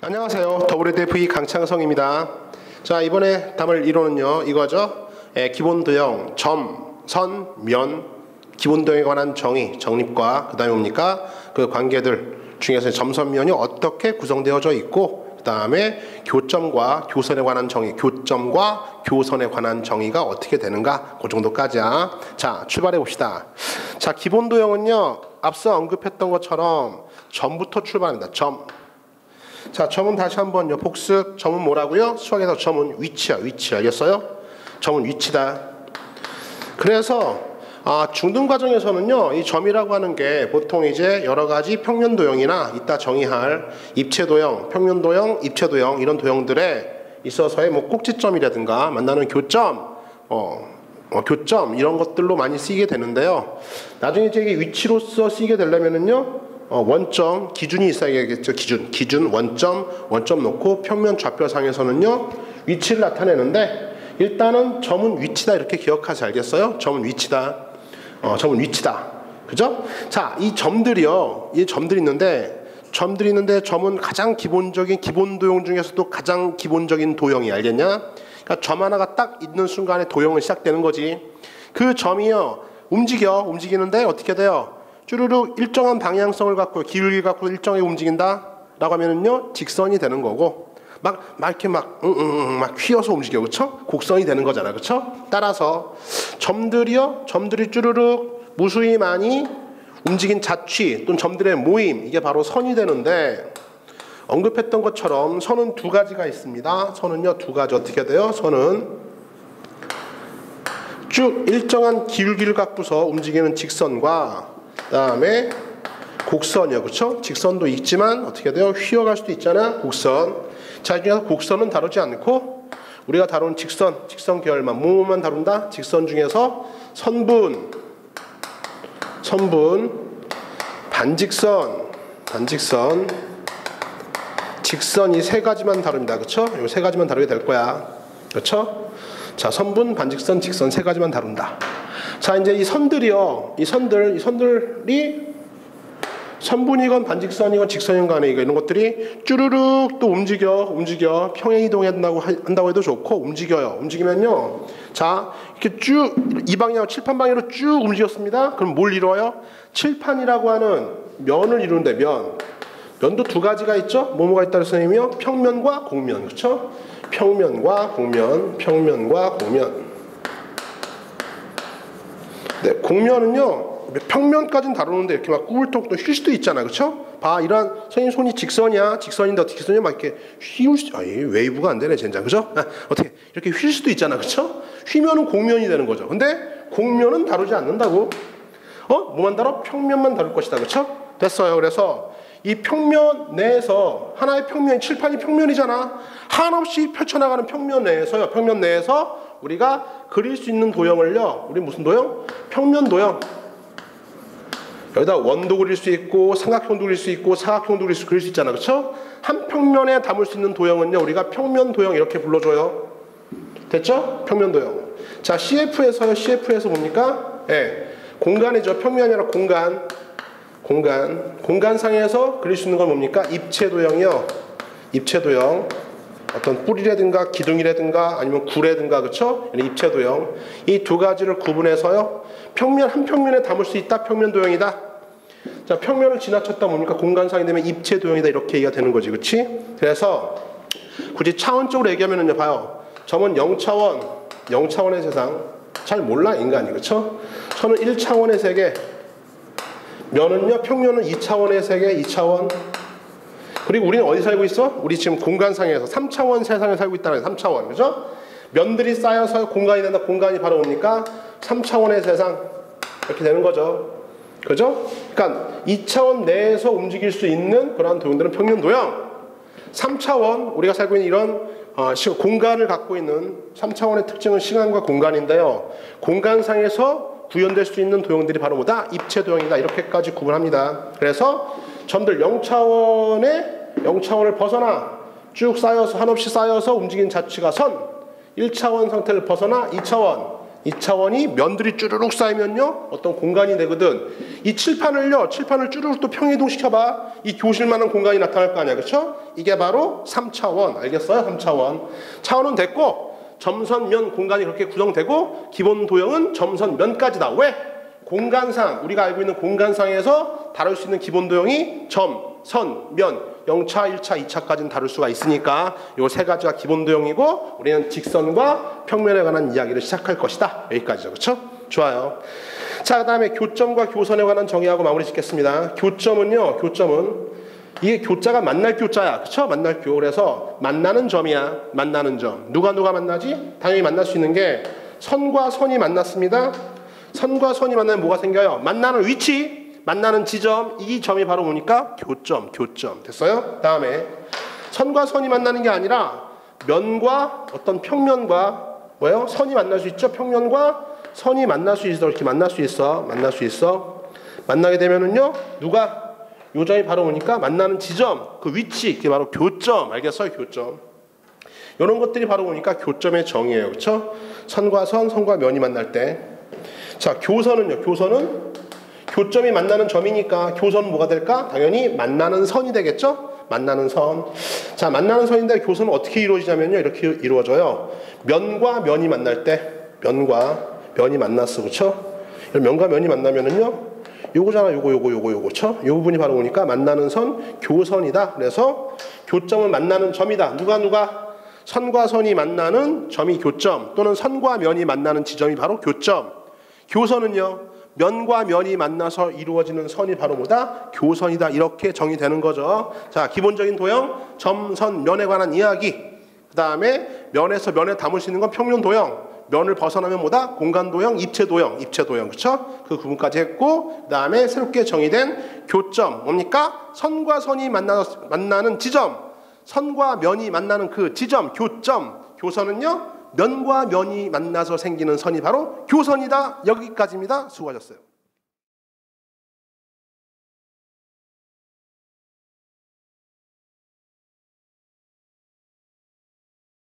안녕하세요. WDFE 강창성입니다. 자, 이번에 담을 이론은요 이거죠. 기본 도형, 점, 선, 면, 기본 도형에 관한 정의, 정립과 그 다음에 뭡니까? 그 관계들 중에서 점선면이 어떻게 구성되어져 있고, 그 다음에 교점과 교선에 관한 정의, 교점과 교선에 관한 정의가 어떻게 되는가, 그 정도까지야. 자, 출발해 봅시다. 자, 기본 도형은요 앞서 언급했던 것처럼 점부터 출발합니다. 점. 자, 점은 다시 한번요 복습. 점은 뭐라고요? 수학에서 점은 위치야. 위치. 알겠어요? 점은 위치다. 그래서 중등 과정에서는요 이 점이라고 하는 게 보통 이제 여러 가지 평면 도형이나 이따 정의할 입체 도형, 평면 도형, 입체 도형 이런 도형들에 있어서의 뭐 꼭지점이라든가 만나는 교점, 교점 이런 것들로 많이 쓰이게 되는데요. 나중에 이제 이게 위치로서 쓰이게 되려면은요 원점, 기준이 있어야겠죠. 기준, 원점 놓고 평면 좌표상에서는요 위치를 나타내는데, 일단은 점은 위치다 이렇게 기억하지. 알겠어요? 점은 위치다. 점은 위치다. 그죠? 자, 이 점들이요, 이 점들이 있는데 점은 가장 기본적인 기본 도형 중에서도 가장 기본적인 도형이, 알겠냐? 그러니까 점 하나가 딱 있는 순간에 도형은 시작되는 거지. 그 점이요 움직이는데 어떻게 돼요? 쭈루룩 일정한 방향성을 갖고 기울기 갖고 일정하게 움직인다 라고 하면은요 직선이 되는 거고, 이렇게 막 휘어서 움직여. 그쵸? 곡선이 되는 거잖아. 그쵸? 따라서 점들이 쭈루룩 무수히 많이 움직인 자취 또는 점들의 모임, 이게 바로 선이 되는데, 언급했던 것처럼 선은 두 가지가 있습니다. 선은요 두 가지. 어떻게 돼요? 선은 쭉 일정한 기울기를 갖고서 움직이는 직선과 그 다음에 곡선이요. 그쵸? 직선도 있지만 어떻게 돼요? 휘어갈 수도 있잖아. 곡선. 자, 이 중에서 곡선은 다루지 않고 우리가 다루는 직선 계열만, 뭐만 다룬다? 직선 중에서 선분, 반직선, 직선, 이 세 가지만 다룹니다. 그쵸? 이 세 가지만 다루게 될 거야. 그쵸? 자, 선분, 반직선, 직선 세 가지만 다룬다. 자, 이제 이 선들이요, 이 선들이 선분이건 반직선이건 직선이건 간에 이런 것들이 쭈르륵 또 움직여 평행 이동한다고 해도 좋고, 움직이면요, 자, 이렇게 쭉 이 방향, 칠판 방향으로 쭉 움직였습니다. 그럼 뭘 이루어요? 칠판이라고 하는 면을 이루는데, 면도 두 가지가 있죠. 뭐가 있다 그랬으면요, 평면과 곡면. 그렇죠? 평면과 곡면. 네, 곡면은요 평면까지는 다루는데 이렇게 막 꾸불떡 또 휠 수도 있잖아. 그쵸? 봐, 이런 선생님 손이 직선인데 어떻게 직선이야? 막 이렇게 휘울 수, 웨이브가 안 되네 젠장. 그죠? 어떻게 이렇게 휠 수도 있잖아. 그쵸? 휘면은 곡면이 되는 거죠. 근데 곡면은 다루지 않는다고. 뭐만 다뤄? 평면만 다룰 것이다. 그쵸? 됐어요. 그래서 이 평면 내에서 하나의 평면, 칠판이 평면이잖아. 한없이 펼쳐나가는 평면 내에서 우리가 그릴 수 있는 도형을요, 우리 무슨 도형? 평면 도형. 여기다 원도 그릴 수 있고 삼각형도 그릴 수 있고 사각형도 그릴 수 있잖아. 그쵸? 한 평면에 담을 수 있는 도형은요 우리가 평면 도형 이렇게 불러줘요. 됐죠? 평면 도형. 자, CF에서 뭡니까? 공간이죠. 평면이 아니라 공간상에서 그릴 수 있는 건 뭡니까? 입체 도형이요. 입체 도형. 어떤 뿌리라든가 기둥이라든가 아니면 구라든가. 그쵸? 입체 도형. 이 두 가지를 구분해서요, 한 평면에 담을 수 있다. 평면 도형이다. 자, 평면을 지나쳤다 뭡니까? 공간상이 되면 입체 도형이다. 이렇게 얘기가 되는 거지. 그치? 그래서 굳이 차원적으로 얘기하면은요, 봐요. 점은 0차원의 세상. 잘 몰라 인간이. 그쵸? 선은 1차원의 세계. 면은요, 평면은 2차원의 세계, 2차원. 그리고 우리는 어디 살고 있어? 우리 지금 공간상에서 3차원 세상에 살고 있다는 거예요. 3차원. 그죠? 면들이 쌓여서 공간이 된다. 공간이 바로 뭡니까? 3차원의 세상. 이렇게 되는 거죠. 그죠? 그러니까 2차원 내에서 움직일 수 있는 그러한 도형들은 평면 도형. 3차원, 우리가 살고 있는 이런 공간을 갖고 있는 3차원의 특징은 시간과 공간인데요, 공간상에서 구현될 수 있는 도형들이 바로 뭐다? 입체 도형이다. 이렇게까지 구분합니다. 그래서 점들 0차원을 벗어나 쭉 쌓여서, 한없이 쌓여서 움직이는 자취가 선. 1차원 상태를 벗어나 2차원이 면들이 쭈르륵 쌓이면요 어떤 공간이 되거든. 이 칠판을 쭈르륵 또 평이동 시켜봐. 이 교실만한 공간이 나타날 거 아니야. 그렇죠? 이게 바로 3차원. 알겠어요? 3차원. 차원은 됐고 점선면 공간이 그렇게 구성되고 기본 도형은 점선면까지다. 왜? 공간상, 우리가 알고 있는 공간상에서 다룰 수 있는 기본 도형이 점, 선, 면, 0차, 1차, 2차까지는 다룰 수가 있으니까 이 세 가지가 기본 도형이고 우리는 직선과 평면에 관한 이야기를 시작할 것이다. 여기까지죠. 그렇죠? 좋아요. 자, 그 다음에 교점과 교선에 관한 정의하고 마무리 짓겠습니다. 교점은 이게 교자가 만날 교자야. 그쵸? 만날 교. 그래서 만나는 점이야. 만나는 점. 누가 만나지? 당연히 만날 수 있는 게 선과 선이 만났습니다. 선과 선이 만나면 뭐가 생겨요? 만나는 위치, 만나는 지점. 이 점이 바로 뭐니까? 교점. 됐어요? 다음에 선과 선이 만나는 게 아니라 면과 어떤 평면과 뭐예요? 선이 만날 수 있죠? 평면과 선이 만날 수 있어. 이렇게 만날 수 있어. 만나게 되면은요, 요 점이 바로 뭐니까? 만나는 지점, 그 위치, 그게 바로 교점. 알겠어요? 교점. 이런 것들이 바로 뭐니까? 교점의 정의예요. 그렇죠? 선과 선, 선과 면이 만날 때. 자, 교선은요. 교선은 교점이 만나는 점이니까 교선은 뭐가 될까? 당연히 만나는 선이 되겠죠? 만나는 선. 자, 만나는 선인데 교선은 어떻게 이루어지냐면요. 이렇게 이루어져요. 면과 면이 만날 때, 면과 면이 만났어. 그렇죠? 면과 면이 만나면은요, 요거잖아. 요거. 그렇죠? 요 부분이 바로 보니까 만나는 선, 교선이다. 그래서 교점은 만나는 점이다. 누가? 선과 선이 만나는 점이 교점, 또는 선과 면이 만나는 지점이 바로 교점. 교선은요, 면과 면이 만나서 이루어지는 선이 바로 뭐다? 교선이다. 이렇게 정의되는 거죠. 자, 기본적인 도형, 점, 선, 면에 관한 이야기. 그 다음에 면에서 면에 담을 수 있는 건 평면 도형. 면을 벗어나면 뭐다? 공간 도형, 입체 도형. 그렇죠? 그 구분까지 했고, 그 다음에 새롭게 정의된 교점. 뭡니까? 선과 선이 만나는 지점. 선과 면이 만나는 그 지점, 교점. 교선은요, 면과 면이 만나서 생기는 선이 바로 교선이다. 여기까지입니다. 수고하셨어요.